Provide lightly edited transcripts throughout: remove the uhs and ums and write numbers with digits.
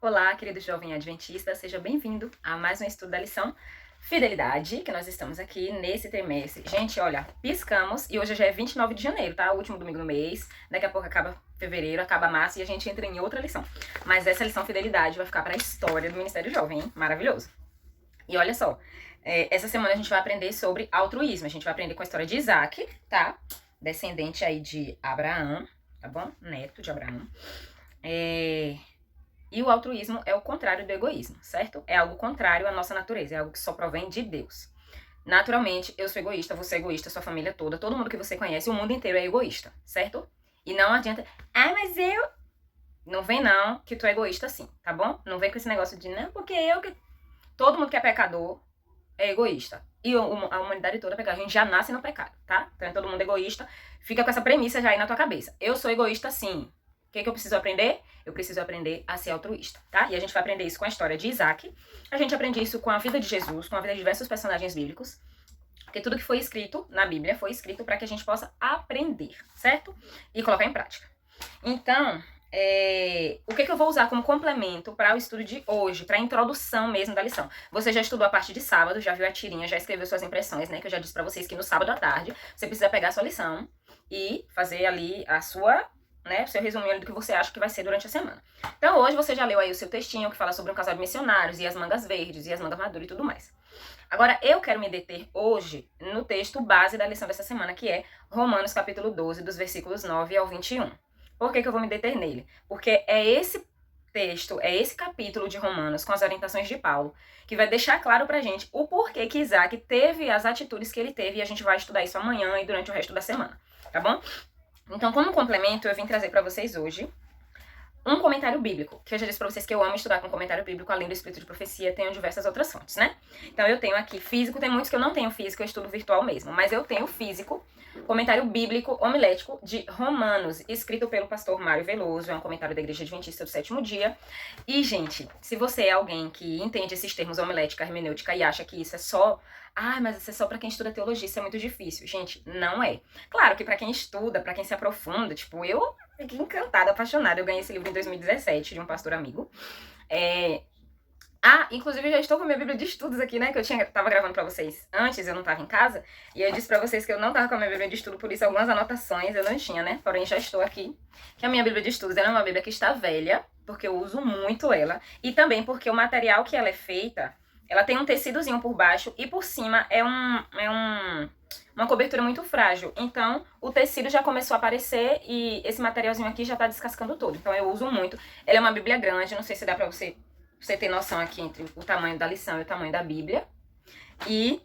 Olá, querido jovem adventista, seja bem-vindo a mais um estudo da lição Fidelidade, que nós estamos aqui nesse trimestre. Gente, olha, piscamos e hoje já é 29 de janeiro, tá? O último domingo do mês, daqui a pouco acaba fevereiro, acaba março e a gente entra em outra lição. Mas essa lição Fidelidade vai ficar para a história do Ministério Jovem, hein? Maravilhoso. E olha só, essa semana a gente vai aprender sobre altruísmo, a gente vai aprender com a história de Isaac, tá? Descendente aí de Abraão, tá bom? Neto de Abraão. E o altruísmo é o contrário do egoísmo, certo? É algo contrário à nossa natureza, é algo que só provém de Deus. Naturalmente, eu sou egoísta, você é egoísta, sua família toda, todo mundo que você conhece, o mundo inteiro é egoísta, certo? E não adianta, mas eu... Não vem não, que tu é egoísta sim, tá bom? Não vem com esse negócio de, não, porque eu que... Todo mundo que é pecador é egoísta. E a humanidade toda é pecador, a gente já nasce no pecado, tá? Então é todo mundo egoísta, fica com essa premissa já aí na tua cabeça. Eu sou egoísta sim. O que eu preciso aprender? Eu preciso aprender a ser altruísta, tá? E a gente vai aprender isso com a história de Isaac. A gente aprende isso com a vida de Jesus, com a vida de diversos personagens bíblicos. Porque tudo que foi escrito na Bíblia foi escrito para que a gente possa aprender, certo? E colocar em prática. Então, o que eu vou usar como complemento para o estudo de hoje, para a introdução mesmo da lição? Você já estudou a parte de sábado, já viu a tirinha, já escreveu suas impressões, né? Que eu já disse para vocês que no sábado à tarde você precisa pegar a sua lição e fazer ali a sua... né, o seu resuminho do que você acha que vai ser durante a semana. Então hoje você já leu aí o seu textinho que fala sobre um casal de missionários e as mangas verdes e as mangas maduras e tudo mais. Agora eu quero me deter hoje no texto base da lição dessa semana, que é Romanos capítulo 12, dos versículos 9 ao 21. Por que eu vou me deter nele? Porque é esse texto, é esse capítulo de Romanos com as orientações de Paulo que vai deixar claro pra gente o porquê que Isaac teve as atitudes que ele teve, e a gente vai estudar isso amanhã e durante o resto da semana, tá bom? Então, como complemento, eu vim trazer para vocês hoje um comentário bíblico, que eu já disse pra vocês que eu amo estudar com comentário bíblico, além do Espírito de Profecia, tenho diversas outras fontes, né? Então eu tenho aqui físico, tem muitos que eu não tenho físico, eu estudo virtual mesmo, mas eu tenho físico, comentário bíblico homilético de Romanos, escrito pelo pastor Mário Veloso, é um comentário da Igreja Adventista do Sétimo Dia. E, gente, se você é alguém que entende esses termos homilética, hermenêutica e acha que isso é só... mas isso é só pra quem estuda teologia, isso é muito difícil. Gente, não é. Claro que pra quem estuda, pra quem se aprofunda, tipo, eu fiquei encantada, apaixonada. Eu ganhei esse livro em 2017 de um pastor amigo. Inclusive eu já estou com a minha Bíblia de Estudos aqui, né? Que eu tava gravando pra vocês antes, eu não tava em casa. E eu disse pra vocês que eu não tava com a minha Bíblia de Estudo, por isso algumas anotações eu não tinha, né? Porém já estou aqui. Que a minha Bíblia de Estudos ela é uma Bíblia que está velha, porque eu uso muito ela. E também porque o material que ela é feita, ela tem um tecidozinho por baixo e por cima é uma cobertura muito frágil. Então, o tecido já começou a aparecer e esse materialzinho aqui já tá descascando todo. Então, eu uso muito. Ela é uma Bíblia grande, não sei se dá pra você ter noção aqui entre o tamanho da lição e o tamanho da Bíblia. E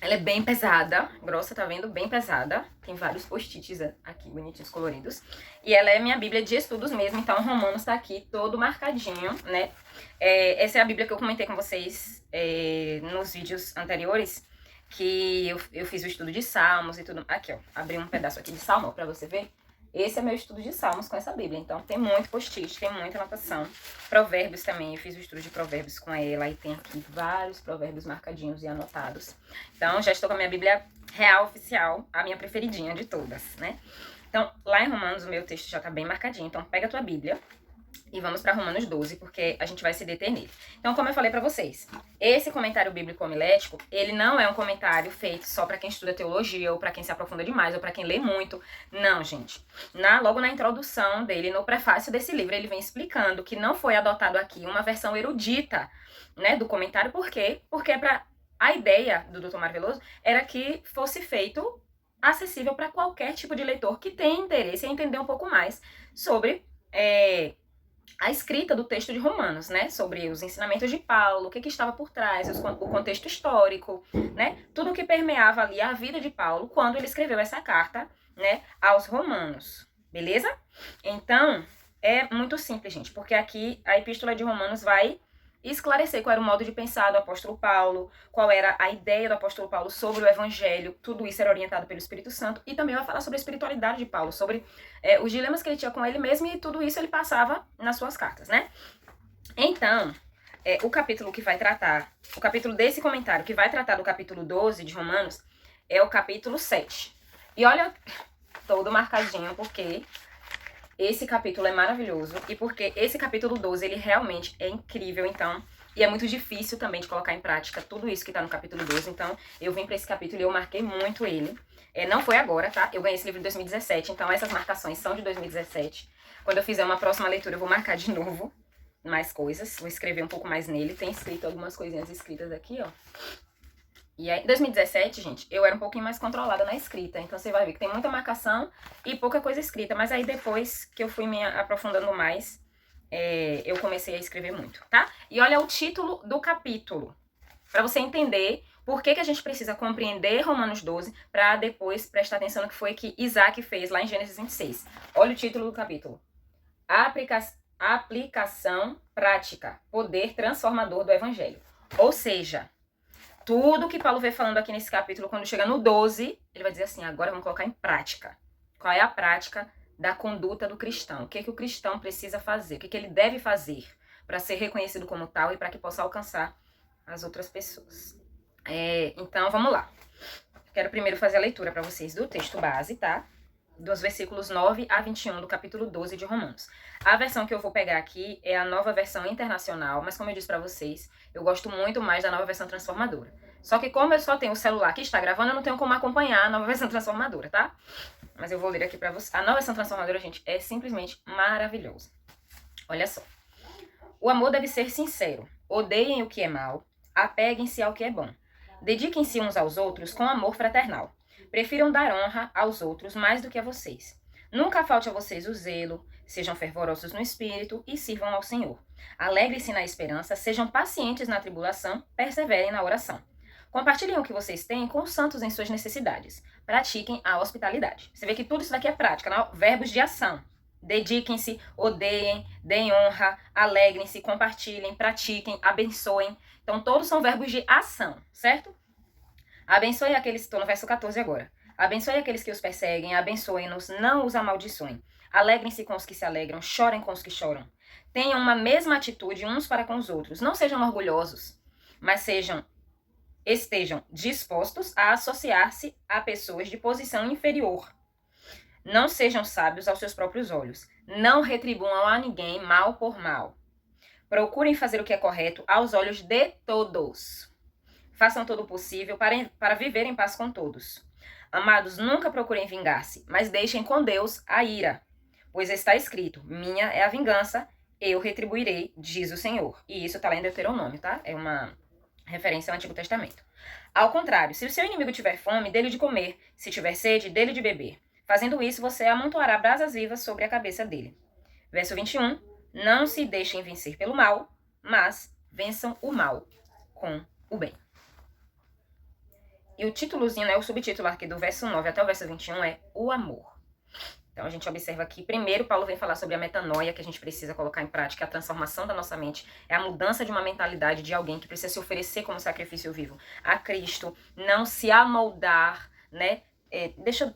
ela é bem pesada, grossa, tá vendo? Bem pesada. Tem vários post-its aqui, bonitinhos, coloridos. E ela é minha Bíblia de estudos mesmo, então Romanos tá aqui todo marcadinho, né? Essa é a Bíblia que eu comentei com vocês nos vídeos anteriores, que eu fiz o estudo de Salmos e tudo. Aqui, ó, abri um pedaço aqui de Salmo pra você ver. Esse é meu estudo de Salmos com essa Bíblia, então tem muito post-it, tem muita anotação. Provérbios também, eu fiz o estudo de Provérbios com ela e tem aqui vários provérbios marcadinhos e anotados. Então já estou com a minha Bíblia real, oficial, a minha preferidinha de todas, né? Então lá em Romanos o meu texto já tá bem marcadinho, então pega a tua Bíblia e vamos para Romanos 12, porque a gente vai se deter nele. Então, como eu falei para vocês, esse comentário bíblico homilético, ele não é um comentário feito só para quem estuda teologia, ou para quem se aprofunda demais, ou para quem lê muito. Não, gente. Logo na introdução dele, no prefácio desse livro, ele vem explicando que não foi adotado aqui uma versão erudita, né, do comentário. Por quê? Porque a ideia do Dr. Mário Veloso era que fosse feito acessível para qualquer tipo de leitor que tenha interesse em entender um pouco mais sobre a escrita do texto de Romanos, né, sobre os ensinamentos de Paulo, o que estava por trás, o contexto histórico, né, tudo que permeava ali a vida de Paulo quando ele escreveu essa carta, né, aos Romanos, beleza? Então, é muito simples, gente, porque aqui a epístola de Romanos vai esclarecer qual era o modo de pensar do apóstolo Paulo, qual era a ideia do apóstolo Paulo sobre o evangelho, tudo isso era orientado pelo Espírito Santo, e também vai falar sobre a espiritualidade de Paulo, sobre os dilemas que ele tinha com ele mesmo, e tudo isso ele passava nas suas cartas, né? Então, o capítulo que vai tratar, o capítulo desse comentário que vai tratar do capítulo 12 de Romanos, é o capítulo 7. E olha, todo marcadinho, porque Esse capítulo é maravilhoso e porque esse capítulo 12, ele realmente é incrível, então, e é muito difícil também de colocar em prática tudo isso que tá no capítulo 12, então eu vim pra esse capítulo e eu marquei muito ele. Não foi agora, tá? Eu ganhei esse livro em 2017, então essas marcações são de 2017. Quando eu fizer uma próxima leitura, eu vou marcar de novo mais coisas, vou escrever um pouco mais nele. Tem escrito algumas coisinhas escritas aqui, ó. E aí, em 2017, gente, eu era um pouquinho mais controlada na escrita. Então, você vai ver que tem muita marcação e pouca coisa escrita. Mas aí, depois que eu fui me aprofundando mais, eu comecei a escrever muito, tá? E olha o título do capítulo. Pra você entender por que a gente precisa compreender Romanos 12 pra depois prestar atenção no que foi que Isaac fez lá em Gênesis 26. Olha o título do capítulo. Aplicação prática. Poder transformador do evangelho. Ou seja, tudo que Paulo vem falando aqui nesse capítulo, quando chega no 12, ele vai dizer assim, agora vamos colocar em prática. Qual é a prática da conduta do cristão? O que o cristão precisa fazer? O que ele deve fazer para ser reconhecido como tal e para que possa alcançar as outras pessoas? Então, vamos lá. Quero primeiro fazer a leitura para vocês do texto base, tá? Dos versículos 9 a 21 do capítulo 12 de Romanos. A versão que eu vou pegar aqui é a Nova Versão Internacional, mas como eu disse pra vocês, eu gosto muito mais da Nova Versão Transformadora. Só que como eu só tenho o celular que está gravando, eu não tenho como acompanhar a Nova Versão Transformadora, tá? Mas eu vou ler aqui pra vocês. A Nova Versão Transformadora, gente, é simplesmente maravilhosa. Olha só. O amor deve ser sincero. Odeiem o que é mal, apeguem-se ao que é bom. Dediquem-se uns aos outros com amor fraternal. Prefiram dar honra aos outros mais do que a vocês. Nunca falte a vocês o zelo, sejam fervorosos no espírito e sirvam ao Senhor. Alegrem-se na esperança, sejam pacientes na tribulação, perseverem na oração. Compartilhem o que vocês têm com os santos em suas necessidades. Pratiquem a hospitalidade. Você vê que tudo isso daqui é prática, não? Verbos de ação. Dediquem-se, odeiem, deem honra, alegrem-se, compartilhem, pratiquem, abençoem. Então, todos são verbos de ação, certo? Abençoe aqueles, estou no verso 14 agora. Abençoe aqueles que os perseguem, abençoem-nos, não os amaldiçoem. Alegrem-se com os que se alegram, chorem com os que choram. Tenham uma mesma atitude uns para com os outros. Não sejam orgulhosos, mas estejam dispostos a associar-se a pessoas de posição inferior. Não sejam sábios aos seus próprios olhos. Não retribuam a ninguém mal por mal. Procurem fazer o que é correto aos olhos de todos. Façam todo o possível para viver em paz com todos. Amados, nunca procurem vingar-se, mas deixem com Deus a ira. Pois está escrito, minha é a vingança, eu retribuirei, diz o Senhor. E isso está lá em Deuteronômio, tá? É uma referência ao Antigo Testamento. Ao contrário, se o seu inimigo tiver fome, dê-lhe de comer. Se tiver sede, dê-lhe de beber. Fazendo isso, você amontoará brasas vivas sobre a cabeça dele. Verso 21. Não se deixem vencer pelo mal, mas vençam o mal com o bem. E o títulozinho, né, o subtítulo aqui do verso 9 até o verso 21 é o amor. Então a gente observa aqui, primeiro Paulo vem falar sobre a metanoia, que a gente precisa colocar em prática, a transformação da nossa mente, é a mudança de uma mentalidade de alguém que precisa se oferecer como sacrifício vivo a Cristo, não se amoldar, né? Deixa eu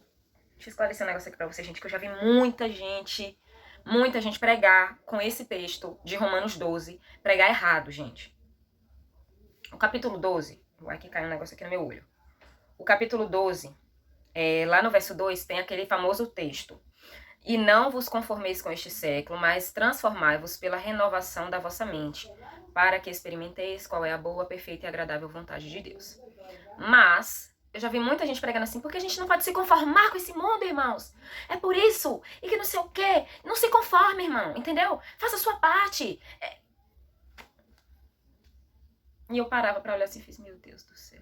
esclarecer um negócio aqui pra vocês, gente, que eu já vi muita gente pregar com esse texto de Romanos 12, pregar errado, gente. O capítulo 12, vai que cai um negócio aqui no meu olho. O capítulo 12, lá no verso 2, tem aquele famoso texto. E não vos conformeis com este século, mas transformai-vos pela renovação da vossa mente, para que experimenteis qual é a boa, perfeita e agradável vontade de Deus. Mas, eu já vi muita gente pregando assim, porque a gente não pode se conformar com esse mundo, irmãos. É por isso, e que não sei o quê. Não se conforme, irmão, entendeu? Faça a sua parte. E eu parava pra olhar assim e fiz, meu Deus do céu.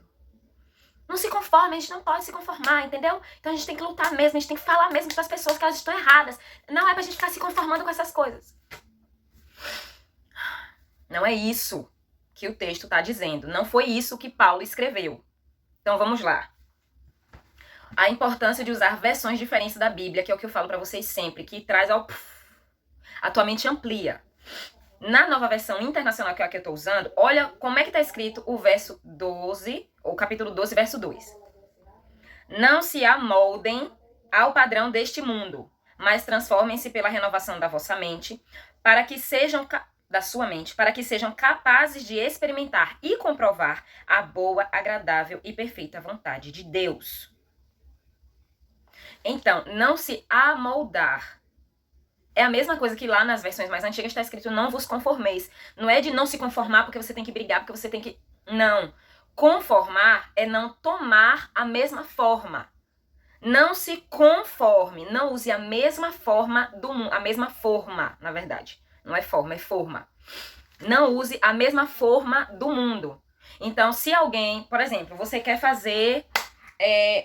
Não se conforme, a gente não pode se conformar, entendeu? Então a gente tem que lutar mesmo, a gente tem que falar mesmo para as pessoas que elas estão erradas. Não é pra gente ficar se conformando com essas coisas. Não é isso que o texto está dizendo. Não foi isso que Paulo escreveu. Então vamos lá. A importância de usar versões diferentes da Bíblia, que é o que eu falo para vocês sempre, que traz a tua mente amplia. Na Nova Versão Internacional, que é a que eu estou usando, olha como é que está escrito o verso 12, ou capítulo 12, verso 2. Não se amoldem ao padrão deste mundo, mas transformem-se pela renovação da vossa mente, para que sejam da sua mente, para que sejam capazes de experimentar e comprovar a boa, agradável e perfeita vontade de Deus. Então, não se amoldar É a mesma coisa que lá nas versões mais antigas está escrito não vos conformeis. Não é de não se conformar porque você tem que brigar, porque você tem que... Não. Conformar é não tomar a mesma forma. Não se conforme, não use a mesma forma do mundo, a mesma forma, na verdade. Não é forma, é forma. Não use a mesma forma do mundo. Então, se alguém, por exemplo, você quer fazer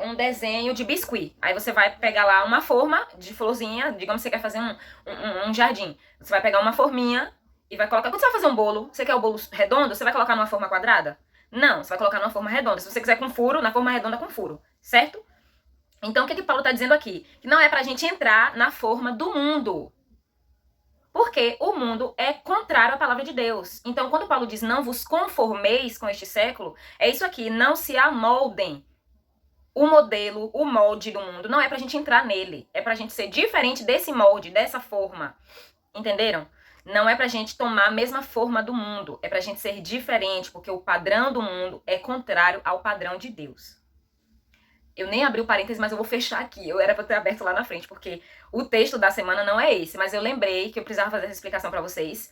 um desenho de biscuit, aí você vai pegar lá uma forma de florzinha, digamos que você quer fazer um jardim. Você vai pegar uma forminha e vai colocar... Quando você vai fazer um bolo, você quer o bolo redondo, você vai colocar numa forma quadrada? Não, você vai colocar numa forma redonda. Se você quiser com furo, na forma redonda com furo, certo? Então, o que Paulo está dizendo aqui? Que não é pra gente entrar na forma do mundo. Porque o mundo é contrário à palavra de Deus. Então, quando Paulo diz não vos conformeis com este século, é isso aqui, não se amoldem. O modelo, o molde do mundo, não é pra gente entrar nele. É pra gente ser diferente desse molde, dessa forma. Entenderam? Não é pra gente tomar a mesma forma do mundo. É pra gente ser diferente, porque o padrão do mundo é contrário ao padrão de Deus. Eu nem abri o parênteses, mas eu vou fechar aqui. Eu era pra ter aberto lá na frente, porque o texto da semana não é esse. Mas eu lembrei que eu precisava fazer essa explicação pra vocês.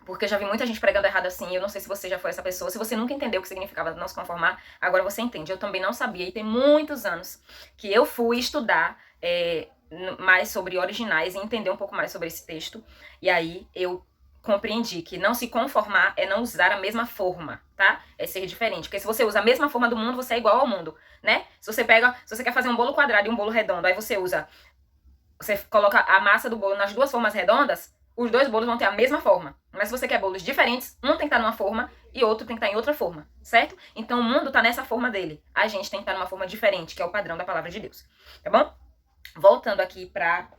Porque eu já vi muita gente pregando errado assim. Eu não sei se você já foi essa pessoa. Se você nunca entendeu o que significava não se conformar, agora você entende. Eu também não sabia. E tem muitos anos que eu fui estudar mais sobre originais e entender um pouco mais sobre esse texto. E aí eu compreendi que não se conformar é não usar a mesma forma, tá? É ser diferente. Porque se você usa a mesma forma do mundo, você é igual ao mundo, né? Se você quer fazer um bolo quadrado e um bolo redondo, aí você coloca a massa do bolo nas duas formas redondas, os dois bolos vão ter a mesma forma. Mas se você quer bolos diferentes, um tem que estar numa forma e outro tem que estar em outra forma, certo? Então o mundo tá nessa forma dele. A gente tem que estar numa forma diferente, que é o padrão da palavra de Deus. Tá bom? Voltando aqui para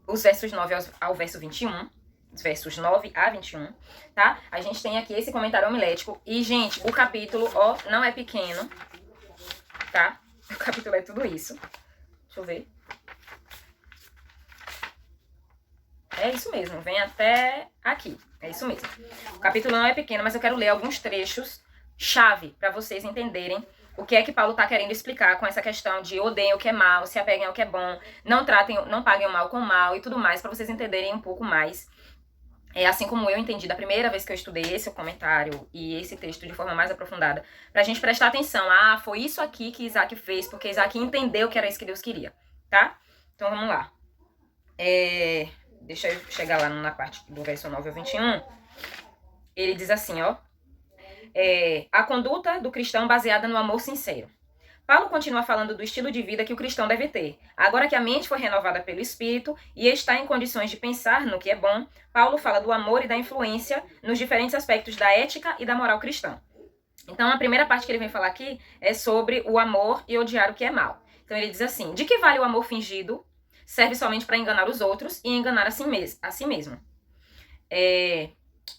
os versos 9 ao verso 21. Os versos 9 a 21, tá? A gente tem aqui esse comentário homilético. E, gente, o capítulo, ó, não é pequeno, tá? O capítulo é tudo isso. Deixa eu ver. É isso mesmo, vem até aqui. É isso mesmo. O capítulo não é pequeno, mas eu quero ler alguns trechos chave para vocês entenderem o que é que Paulo tá querendo explicar com essa questão de odeiem o que é mal, se apeguem ao que é bom, não paguem o mal com o mal e tudo mais, para vocês entenderem um pouco mais. Assim como eu entendi da primeira vez que eu estudei esse comentário e esse texto de forma mais aprofundada, pra gente prestar atenção. Foi isso aqui que Isaac fez, porque Isaac entendeu que era isso que Deus queria, tá? Então vamos lá. Deixa eu chegar lá na parte do verso 9 ao 21. Ele diz assim, ó. A conduta do cristão baseada no amor sincero. Paulo continua falando do estilo de vida que o cristão deve ter. Agora que a mente foi renovada pelo Espírito e está em condições de pensar no que é bom, Paulo fala do amor e da influência nos diferentes aspectos da ética e da moral cristã. Então, a primeira parte que ele vem falar aqui é sobre o amor e odiar o que é mal. Então, ele diz assim, de que vale o amor fingido? Serve somente para enganar os outros e enganar a si mesmo.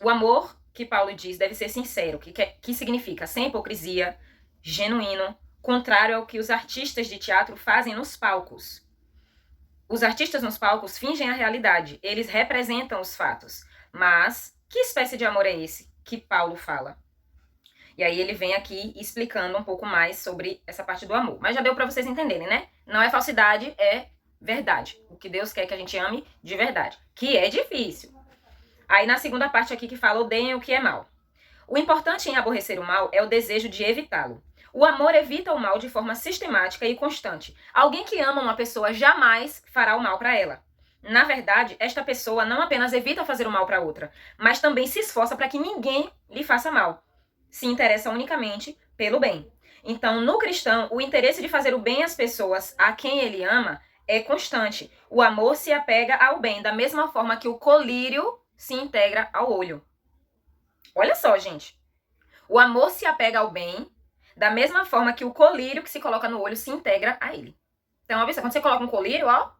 O amor, que Paulo diz, deve ser sincero, que significa sem hipocrisia, genuíno, contrário ao que os artistas de teatro fazem nos palcos. Os artistas nos palcos fingem a realidade, eles representam os fatos. Mas que espécie de amor é esse que Paulo fala? E aí ele vem aqui explicando um pouco mais sobre essa parte do amor. Mas já deu para vocês entenderem, né? Não é falsidade, é verdade. O que Deus quer que a gente ame de verdade. Que é difícil. Aí na segunda parte aqui que fala odeiem o que é mal. O importante em aborrecer o mal é o desejo de evitá-lo. O amor evita o mal de forma sistemática e constante. Alguém que ama uma pessoa jamais fará o mal para ela. Na verdade, esta pessoa não apenas evita fazer o mal para outra, mas também se esforça para que ninguém lhe faça mal. Se interessa unicamente pelo bem. Então, no cristão, o interesse de fazer o bem às pessoas a quem ele ama é constante. O amor se apega ao bem, da mesma forma que o colírio se integra ao olho. Olha só, gente. O amor se apega ao bem, da mesma forma que o colírio que se coloca no olho se integra a ele. Então, observa, quando você coloca um colírio, ó,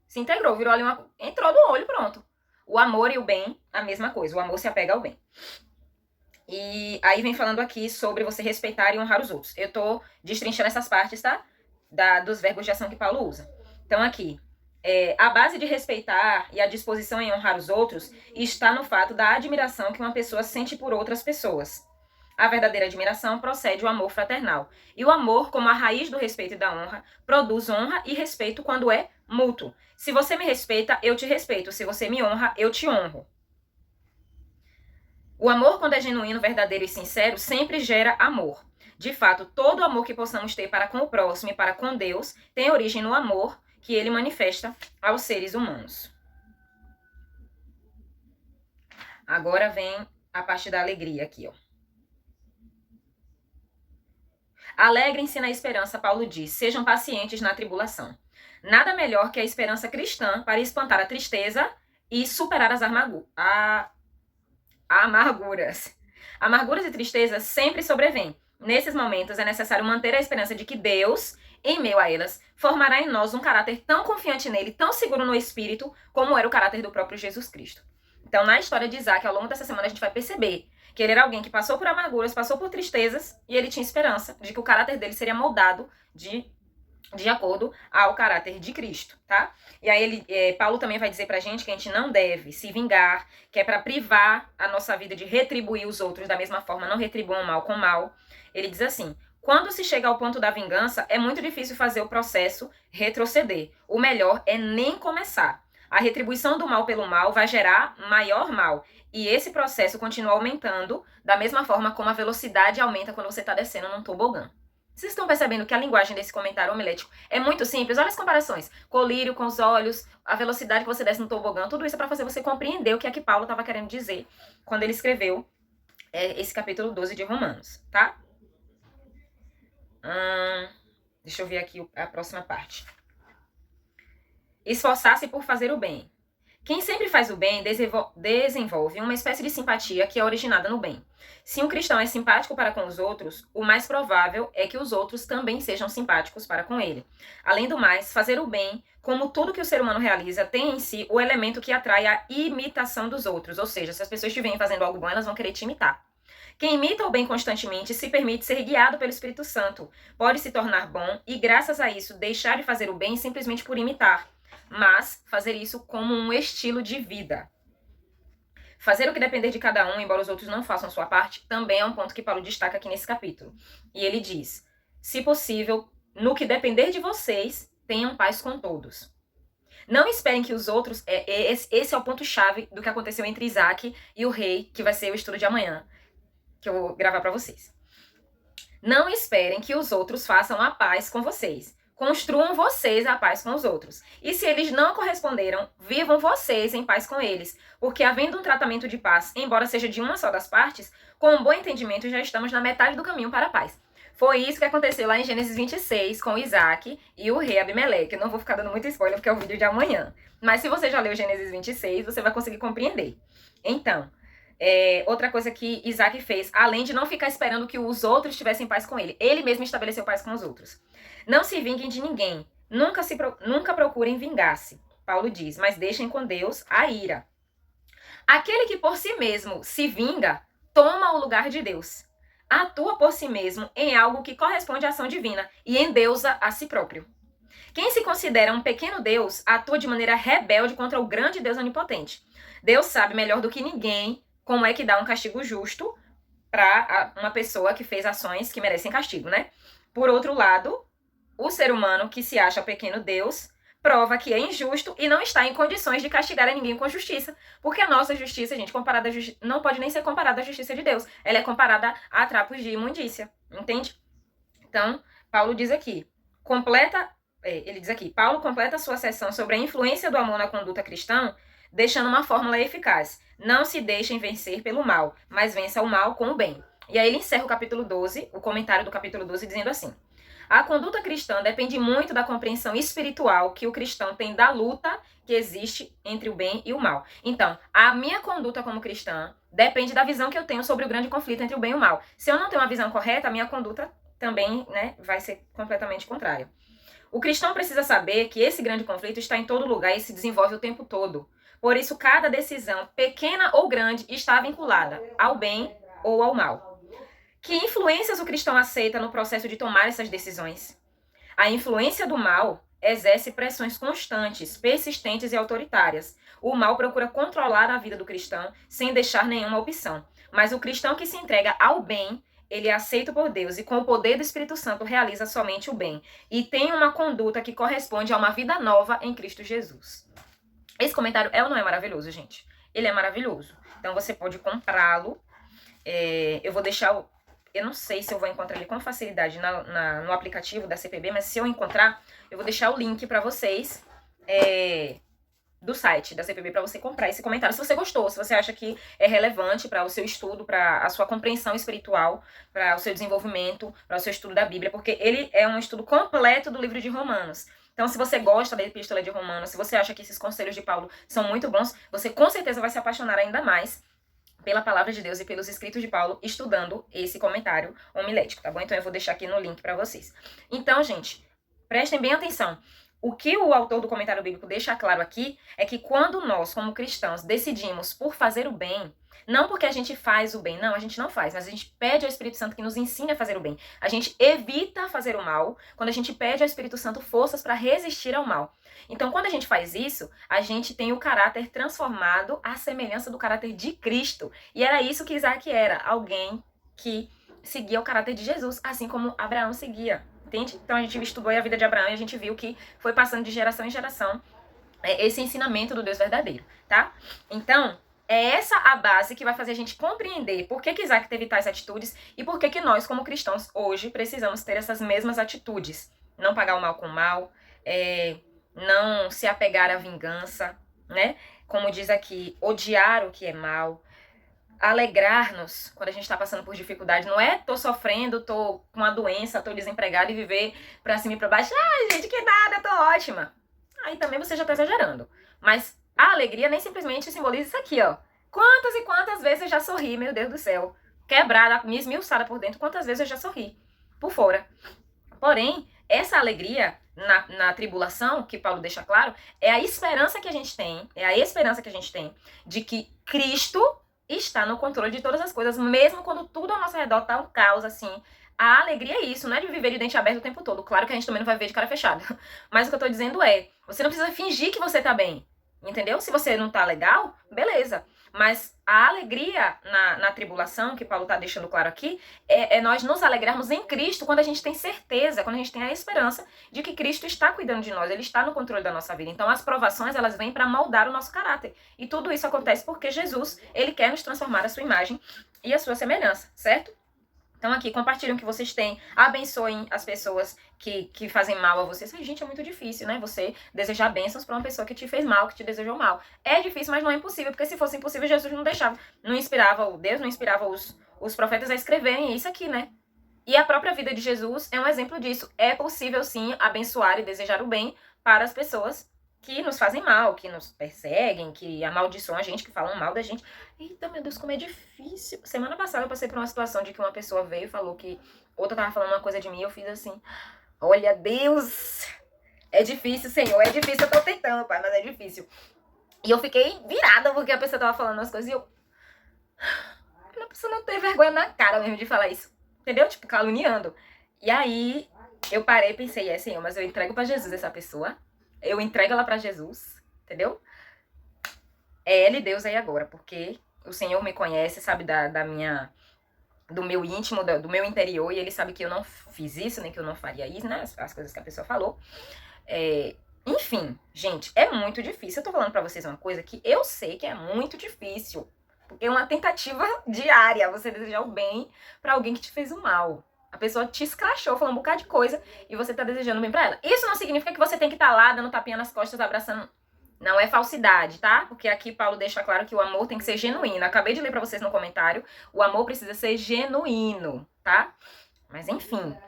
se integrou, virou ali entrou no olho, pronto. O amor e o bem, a mesma coisa. O amor se apega ao bem. E aí vem falando aqui sobre você respeitar e honrar os outros. Eu tô destrinchando essas partes, tá? Dos verbos de ação que Paulo usa. Então, aqui, a base de respeitar e a disposição em honrar os outros está no fato da admiração que uma pessoa sente por outras pessoas. a verdadeira admiração procede o amor fraternal. E o amor, como a raiz do respeito e da honra, produz honra e respeito quando é mútuo. Se você me respeita, eu te respeito. Se você me honra, eu te honro. O amor, quando é genuíno, verdadeiro e sincero, sempre gera amor. De fato, todo amor que possamos ter para com o próximo e para com Deus tem origem no amor que ele manifesta aos seres humanos. Agora vem a parte da alegria aqui, ó. Alegrem-se na esperança, Paulo diz, sejam pacientes na tribulação. Nada melhor que a esperança cristã para espantar a tristeza e superar as amarguras. Amarguras e tristezas sempre sobrevêm. Nesses momentos é necessário manter a esperança de que Deus, em meio a elas, formará em nós um caráter tão confiante nele, tão seguro no Espírito, como era o caráter do próprio Jesus Cristo. Então, na história de Isaac, ao longo dessa semana, a gente vai perceber que ele era alguém que passou por amarguras, passou por tristezas, e ele tinha esperança de que o caráter dele seria moldado de acordo ao caráter de Cristo, tá? E aí Paulo também vai dizer pra gente que a gente não deve se vingar, que é pra privar a nossa vida de retribuir os outros da mesma forma, não retribuam mal com mal. Ele diz assim: quando se chega ao ponto da vingança, é muito difícil fazer o processo retroceder. O melhor é nem começar. A retribuição do mal pelo mal vai gerar maior mal. E esse processo continua aumentando da mesma forma como a velocidade aumenta quando você está descendo num tobogã. Vocês estão percebendo que a linguagem desse comentário homilético é muito simples? Olha as comparações. Colírio com os olhos, a velocidade que você desce no tobogã, tudo isso é para fazer você compreender o que é que Paulo estava querendo dizer quando ele escreveu esse capítulo 12 de Romanos, tá? Deixa eu ver aqui a próxima parte. Esforçar-se por fazer o bem. Quem sempre faz o bem desenvolve uma espécie de simpatia que é originada no bem. Se um cristão é simpático para com os outros, o mais provável é que os outros também sejam simpáticos para com ele. Além do mais, fazer o bem, como tudo que o ser humano realiza, tem em si o elemento que atrai a imitação dos outros. Ou seja, se as pessoas estiverem fazendo algo bom, elas vão querer te imitar. Quem imita o bem constantemente se permite ser guiado pelo Espírito Santo. Pode se tornar bom e, graças a isso, deixar de fazer o bem simplesmente por imitar. Mas fazer isso como um estilo de vida. Fazer o que depender de cada um, embora os outros não façam sua parte, também é um ponto que Paulo destaca aqui nesse capítulo. E ele diz: se possível, no que depender de vocês, tenham paz com todos. Não esperem que os outros... Esse é o ponto-chave do que aconteceu entre Isaac e o rei, que vai ser o estudo de amanhã, que eu vou gravar para vocês. Não esperem que os outros façam a paz com vocês. Construam vocês a paz com os outros. E se eles não corresponderam, vivam vocês em paz com eles. Porque havendo um tratamento de paz, embora seja de uma só das partes, com um bom entendimento já estamos na metade do caminho para a paz. Foi isso que aconteceu lá em Gênesis 26 com Isaac e o rei Abimeleque. Eu não vou ficar dando muito spoiler porque é o vídeo de amanhã. Mas se você já leu Gênesis 26, você vai conseguir compreender. Então... outra coisa que Isaac fez, além de não ficar esperando que os outros tivessem paz com ele, ele mesmo estabeleceu paz com os outros. Não se vinguem de ninguém, nunca procurem vingar-se, Paulo diz, mas deixem com Deus a ira. Aquele que por si mesmo se vinga, toma o lugar de Deus. Atua por si mesmo em algo que corresponde à ação divina e endeusa a si próprio. Quem se considera um pequeno Deus, atua de maneira rebelde contra o grande Deus onipotente. Deus sabe melhor do que ninguém como é que dá um castigo justo para uma pessoa que fez ações que merecem castigo, né? Por outro lado, o ser humano que se acha pequeno Deus prova que é injusto e não está em condições de castigar a ninguém com justiça, porque a nossa justiça, gente, não pode nem ser comparada à justiça de Deus. Ela é comparada a trapos de imundícia, entende? Então, Paulo diz aqui, Paulo completa a sua seção sobre a influência do amor na conduta cristã, deixando uma fórmula eficaz. Não se deixem vencer pelo mal, mas vença o mal com o bem. E aí ele encerra o capítulo 12, o comentário do capítulo 12, dizendo assim: a conduta cristã depende muito da compreensão espiritual que o cristão tem da luta que existe entre o bem e o mal. Então, a minha conduta como cristã depende da visão que eu tenho sobre o grande conflito entre o bem e o mal. Se eu não tenho uma visão correta, a minha conduta também, né, vai ser completamente contrária. O cristão precisa saber que esse grande conflito está em todo lugar e se desenvolve o tempo todo. Por isso, cada decisão, pequena ou grande, está vinculada ao bem ou ao mal. Que influências o cristão aceita no processo de tomar essas decisões? A influência do mal exerce pressões constantes, persistentes e autoritárias. O mal procura controlar a vida do cristão sem deixar nenhuma opção. Mas o cristão que se entrega ao bem ele é aceito por Deus e com o poder do Espírito Santo realiza somente o bem e tem uma conduta que corresponde a uma vida nova em Cristo Jesus. Esse comentário é ou não é maravilhoso, gente? Ele é maravilhoso. Então você pode comprá-lo. Eu vou deixar eu não sei se eu vou encontrar ele com facilidade no aplicativo da CPB, mas se eu encontrar, eu vou deixar o link para vocês do site da CPB para você comprar esse comentário. Se você gostou, se você acha que é relevante para o seu estudo, para a sua compreensão espiritual, para o seu desenvolvimento, para o seu estudo da Bíblia, porque ele é um estudo completo do livro de Romanos. Então, se você gosta da Epístola de Romanos, se você acha que esses conselhos de Paulo são muito bons, você com certeza vai se apaixonar ainda mais pela palavra de Deus e pelos escritos de Paulo, estudando esse comentário homilético, tá bom? Então eu vou deixar aqui no link pra vocês. Então, gente, prestem bem atenção. O que o autor do comentário bíblico deixa claro aqui é que quando nós, como cristãos, decidimos por fazer o bem, não porque a gente faz o bem, não, a gente não faz, mas a gente pede ao Espírito Santo que nos ensine a fazer o bem. A gente evita fazer o mal quando a gente pede ao Espírito Santo forças para resistir ao mal. Então, quando a gente faz isso, a gente tem o caráter transformado à semelhança do caráter de Cristo. E era isso que Isaac era, alguém que seguia o caráter de Jesus, assim como Abraão seguia. Entende? Então a gente estudou a vida de Abraão e a gente viu que foi passando de geração em geração esse ensinamento do Deus verdadeiro, tá? Então, é essa a base que vai fazer a gente compreender por que Isaac teve tais atitudes e por que nós, como cristãos, hoje precisamos ter essas mesmas atitudes. Não pagar o mal com o mal, não se apegar à vingança, né? Como diz aqui, odiar o que é mal, alegrar-nos quando a gente está passando por dificuldade. Não é tô sofrendo, tô com uma doença, tô desempregada e viver pra cima e pra baixo. Ai, gente, que nada, tô ótima. Aí também você já tá exagerando. Mas a alegria nem simplesmente simboliza isso aqui, ó. Quantas e quantas vezes eu já sorri, meu Deus do céu. Quebrada, me esmiuçada por dentro, quantas vezes eu já sorri por fora. Porém, essa alegria na tribulação, que Paulo deixa claro, é a esperança que a gente tem, de que Cristo está no controle de todas as coisas, mesmo quando tudo ao nosso redor tá um caos, assim. A alegria é isso, não é de viver de dente aberto o tempo todo. Claro que a gente também não vai viver de cara fechada. Mas o que eu tô dizendo é, você não precisa fingir que você tá bem, entendeu? Se você não tá legal, beleza. Mas a alegria na tribulação, que Paulo tá deixando claro aqui, é nós nos alegrarmos em Cristo quando a gente tem certeza, quando a gente tem a esperança de que Cristo está cuidando de nós, Ele está no controle da nossa vida. Então as provações, elas vêm para moldar o nosso caráter. E tudo isso acontece porque Jesus, Ele quer nos transformar a sua imagem e a sua semelhança, certo? Então aqui, compartilhem o que vocês têm, abençoem as pessoas que fazem mal a vocês. Ai, gente, é muito difícil, né? Você desejar bênçãos pra uma pessoa que te fez mal, que te desejou mal. É difícil, mas não é impossível, porque se fosse impossível, Jesus não deixava, não inspirava, Deus não inspirava os profetas a escreverem isso aqui, né? E a própria vida de Jesus é um exemplo disso. É possível, sim, abençoar e desejar o bem para as pessoas que nos fazem mal, que nos perseguem, que amaldiçoam a gente, que falam mal da gente. Eita, meu Deus, como é difícil. Semana passada eu passei por uma situação de que uma pessoa veio e falou que outra tava falando uma coisa de mim e eu fiz assim, olha, Deus, é difícil, Senhor, é difícil, eu tô tentando, Pai, mas é difícil. E eu fiquei virada porque a pessoa tava falando umas coisas e eu... A pessoa não tem vergonha na cara mesmo de falar isso, entendeu? Tipo, caluniando. E aí, eu parei e pensei, Senhor, mas eu entrego pra Jesus essa pessoa, eu entrego ela pra Jesus, entendeu? É Ele Deus aí agora, porque o Senhor me conhece, sabe do meu íntimo, do meu interior, e Ele sabe que eu não fiz isso, nem que eu não faria isso, né? As coisas que a pessoa falou. Enfim, gente, é muito difícil. Eu tô falando pra vocês uma coisa que eu sei que é muito difícil, porque é uma tentativa diária, você desejar o bem pra alguém que te fez o mal. A pessoa te escrachou, falou um bocado de coisa e você tá desejando bem pra ela. Isso não significa que você tem que estar lá dando tapinha nas costas, abraçando. Não é falsidade, tá? Porque aqui Paulo deixa claro que o amor tem que ser genuíno. Acabei de ler pra vocês no comentário. O amor precisa ser genuíno, tá? Mas enfim,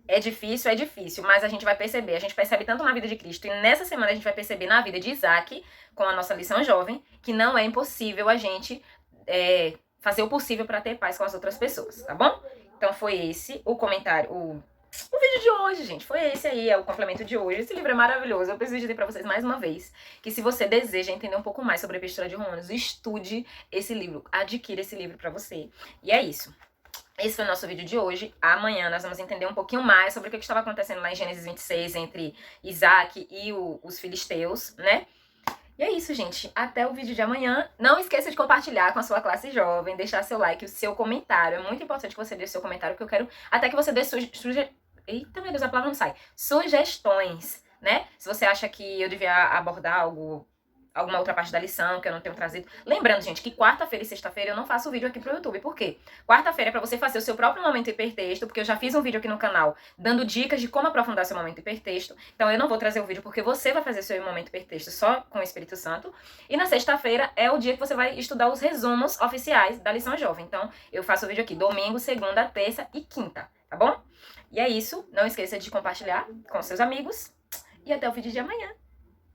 é difícil, mas a gente vai perceber. A gente percebe tanto na vida de Cristo e nessa semana a gente vai perceber na vida de Isaac, com a nossa lição jovem, que não é impossível a gente fazer o possível pra ter paz com as outras pessoas, tá bom? Então foi esse o comentário, o vídeo de hoje, gente. Foi esse aí, é o complemento de hoje. Esse livro é maravilhoso. Eu preciso dizer pra vocês mais uma vez que se você deseja entender um pouco mais sobre a Epístola de Romanos, estude esse livro, adquira esse livro pra você. E é isso. Esse foi o nosso vídeo de hoje. Amanhã nós vamos entender um pouquinho mais sobre o que estava acontecendo lá em Gênesis 26 entre Isaac e os filisteus, né? E é isso, gente. Até o vídeo de amanhã. Não esqueça de compartilhar com a sua classe jovem, deixar seu like, o seu comentário. É muito importante que você deixe seu comentário, porque eu quero até que você dê Eita, meu Deus, a palavra não sai. Sugestões, né? Se você acha que eu devia abordar alguma outra parte da lição que eu não tenho trazido. Lembrando, gente, que quarta-feira e sexta-feira eu não faço vídeo aqui pro YouTube. Por quê? Quarta-feira é pra você fazer o seu próprio momento hipertexto, porque eu já fiz um vídeo aqui no canal dando dicas de como aprofundar seu momento hipertexto. Então eu não vou trazer o vídeo porque você vai fazer seu momento hipertexto só com o Espírito Santo. E na sexta-feira é o dia que você vai estudar os resumos oficiais da lição jovem. Então eu faço o vídeo aqui domingo, segunda, terça e quinta, tá bom? E é isso. Não esqueça de compartilhar com seus amigos. E até o vídeo de amanhã.